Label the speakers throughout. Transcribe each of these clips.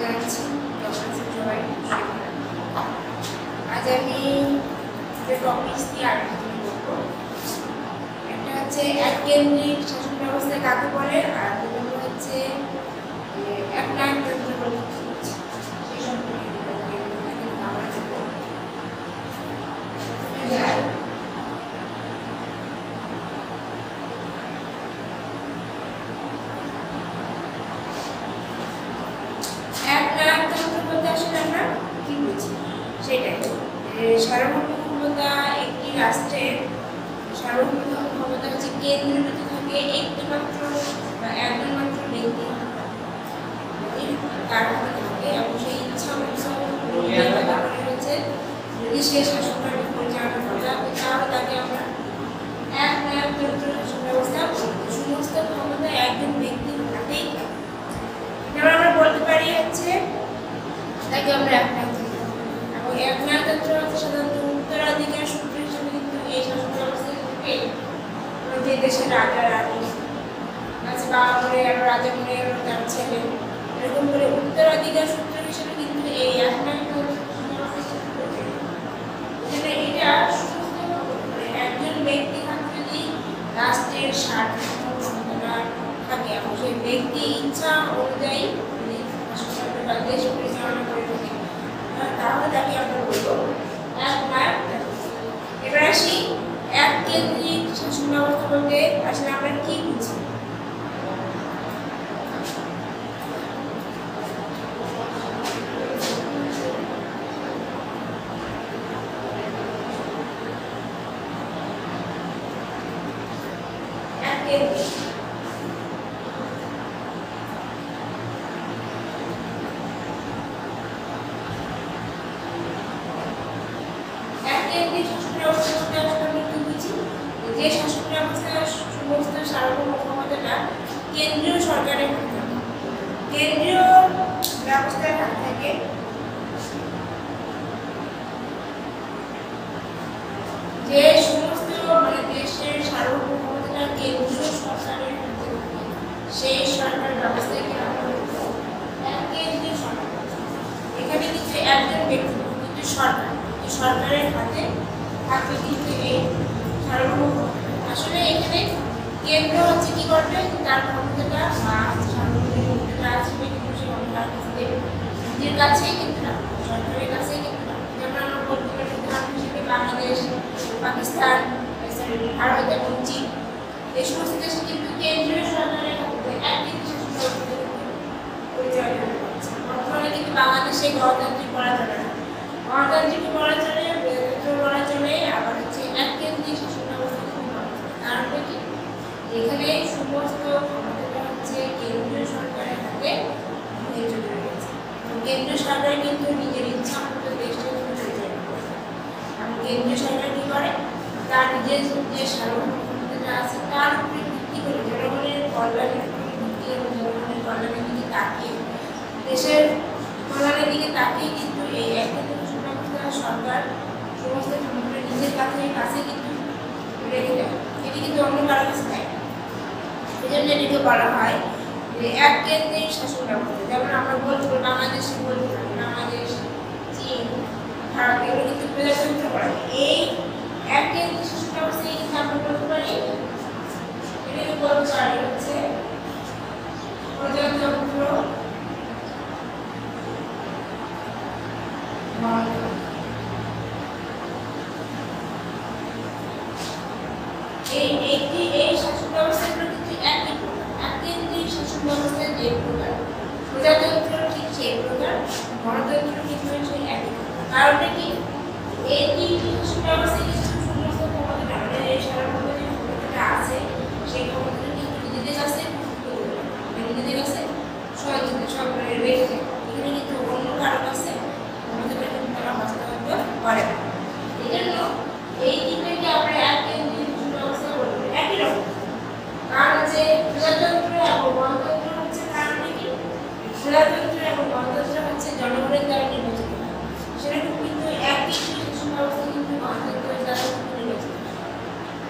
Speaker 1: জানাচ্ছি সবাই। আজ আমি যে টপিক নিয়ে আলোচনা করবো, একটা হচ্ছে এককেন্দ্রিক শাসন ব্যবস্থা কাকে বলে, আর দুটো হচ্ছে একনায়কতন্ত্র বলতে কি বোঝায় সেই সম্পর্কে আমরা দেখব। একনায়কতন্ত্র বলতে আসলে আমরা কি বুঝি সেটাই। সার্বভৌম ক্ষমতা একটি রাষ্ট্রের সার্বভৌম ক্ষমতা হচ্ছে কেন্দ্রীভূত থাকে একটিমাত্র বা একজন মাত্র ব্যক্তি তার হাতে থাকে, এবং সেই ইচ্ছা হচ্ছে যদি সে শাসনকার্য পরিচালনা করে তাহলে তাকে আমরা একনায়কতন্ত্র শাসন ব্যবস্থা বলবো। সমস্ত ক্ষমতা একজন ব্যক্তির হাতেই থাকে। যেমন আমরা বলতে পারি হচ্ছে তাকে আমরা একনায়কতন্ত্র, এবং একনায়কতন্ত্র হচ্ছে সাধারণত উত্তরাধিকার সূত্র হিসেবে কিন্তু এই শাসন ব্যবস্থা থেকে যে দেশের রাজা রানী আছে বা রাজা মনে তার ছেলে এরকম করে উত্তরাধিকার সূত্র হিসেবে কিন্তু এই একনায়কতন্ত্র এটা একজন ব্যক্তি হাতে যদি রাষ্ট্রের স্বার্থ থাকে এবং সেই ব্যক্তি ইচ্ছা অনুযায়ী দেশ পরিচালনা করে থাকে তাহলে তাকে আমরা বলবো একনায়কতন্ত্র। এবার আসি এককেন্দ্রিক শাসন ব্যবস্থা বলতে আসলে আমরা কি বুঝি। এককেন্দ্রিক শাসন ব্যবস্থা বলতে আসলে আমরা কি বুঝি, যে শাসন ব্যবস্থার সমস্ত সার্বভৌম ক্ষমতাটা কেন্দ্রীয় সরকারের হাতে থাকে। কেন্দ্রীয় ব্যবস্থার হাতে থাকে যে সমস্ত দেশের সার্বভৌম ক্ষমতাটা কেন্দ্রীয় সরকারের হাতে থাকে, সেই সরকার ব্যবস্থাকে আমরা বলবো এককেন্দ্রিক সরকার। এখানে কিন্তু একজন ব্যক্তি কিন্তু সরকারের হাতে থাকবে কিন্তু এই সার্বভৌম। আসলে এখানে কেন্দ্র হচ্ছে কি করবে, তার ক্ষমতাটা বা সার্বভৌমতা আছে কিন্তু সে অন্যার কাছে নিজের কাছেই কিন্তু না, সরকারের কাছেই কিন্তু না। যেমন আমরা বলতে পারি উদাহরণ হিসেবে বাংলাদেশ, পাকিস্তান, ভারত এবং চীন, এই সমস্ত দেশে কিন্তু কেন্দ্রীয় সরকারের হাতে এককেন্দ্রিক শাসন ব্যবস্থা পরিচালনা করছে। বর্তমানে কিন্তু বাংলাদেশে গণতান্ত্রিক বলা যাবে না, গণতান্ত্রিক বলা চলে, বলা চলে, আবার হচ্ছে এককেন্দ্রিক শাসন ব্যবস্থা বলা চলে। কারণটা কি, এখানে সমস্ত ক্ষমতাটা হচ্ছে কেন্দ্রীয় সরকারের হাতে নিয়োজিত রয়েছে। কেন্দ্রীয় সরকার কিন্তু নিজের ইচ্ছা মতো দেশটা পরিচালনা করে, এবং কেন্দ্রীয় সরকার কি করে, তার নিজের যে সার্বভৌম ক্ষমতাটা আছে তার উপরে ভিত্তি করে জনগণের কল্যাণের উপরে ভিত্তি করে জনগণের কল্যাণের দিকে তাকিয়ে দেশের কল্যাণের দিকে তাকিয়ে কিন্তু এই এককেন্দ্রিক শাসন ব্যবস্থা সরকার সমস্ত ক্ষমতা নিজের কাছে কিন্তু রেখে দেয়, এটি কিন্তু অন্য কারো কাছে দেয়। এই জন্য এটিকে বলা হয় যে এককেন্দ্রিক শাসন ব্যবস্থা। যেমন আমরা বলতে পারি বাংলাদেশে, বলতে পারি বাংলাদেশ, চীন, ভারত, এগুলো কিন্তু প্রজাতন্ত্র করা। এই এককেন্দ্রিক শাসন ব্যবস্থায় কিন্তু আমরা বলতে পারি, এটাকে বলতে পারি হচ্ছে প্রজাতন্ত্র এই শাসন ব্যবস্থাগুলো কিন্তু একই প্রকার। এককেন্দ্রিক শাসন ব্যবস্থার যে প্রকার, প্রজাতন্ত্র ঠিক সেই প্রকার, গণতন্ত্র কিন্তু সেই একই প্রকার। কারণটা কি, এই তিনটি শাসন ব্যবস্থায় কিন্তু সমস্ত ক্ষমতাটা আমাদের এই সার্বভৌম যে ক্ষমতাটা আছে সেই ক্ষমতাটা কিন্তু নিজেদের কাছে নিজেদের কাছে সরকারের রেখে দেয়। এখানে কিন্তু অন্য কারো কাছে ক্ষমতাটা কিন্তু তারা হস্তান্তর করে না। এই জন্য এই তিনটাকে আমরা এককেন্দ্রিক শাসন ব্যবস্থা বলবো। একই রকম কারণ হচ্ছে প্রজাতন্ত্র এবং গণতন্ত্র হচ্ছে, কারণে কি, প্রজাতন্ত্র এবং গণতন্ত্র হচ্ছে জনগণের দ্বারা নির্বাচিত, সেরকম কিন্তু এককেন্দ্রিক শাসন ব্যবস্থা কিন্তু গণতন্ত্রের দ্বারা নির্বাচিত।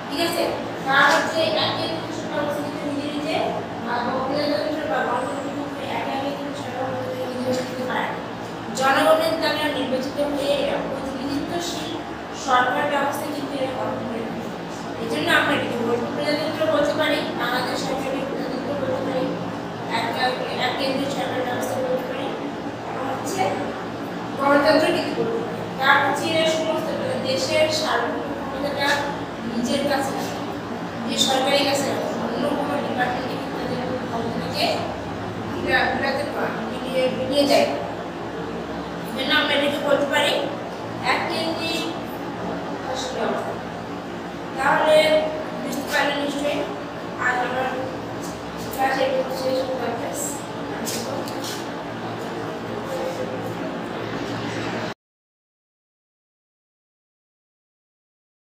Speaker 1: ঠিক আছে, কারণ হচ্ছে এককেন্দ্রিক শাসন ব্যবস্থা কিন্তু নিজে নিজে বা প্রজাতন্ত্র বা গণতন্ত্র কিন্তু একে একে কিন্তু সরকার নিজে সরকার ব্যবস্থা কিন্তু এরা গঠন করে। এই জন্য আমরা এটাকে প্রজাতন্ত্র বলতে পারি, বাংলাদেশ সরকারকে প্রজাতন্ত্র বলতে পারি, এক কেন্দ্রীয় সরকার ব্যবস্থা বলতে পারি, হচ্ছে গণতন্ত্র কিন্তু বলতে পারি। কারণ হচ্ছে এরা সমস্ত দেশের সার্বভৌম ক্ষমতাটা নিজের কাছে যে সরকারের কাছে অন্য কোনো ডিপার্টমেন্টে কিন্তু তাদের ক্ষমতাকে বিলিয়ে দেয়। জন্য আমরা এটাকে বলতে পারি এক কেন্দ্রিক শাসন ব্যবস্থা। তাহলে বুঝতে পারলেন নিশ্চয়ই। আজ আমার ক্লাস শেষ হয়ে গেছে।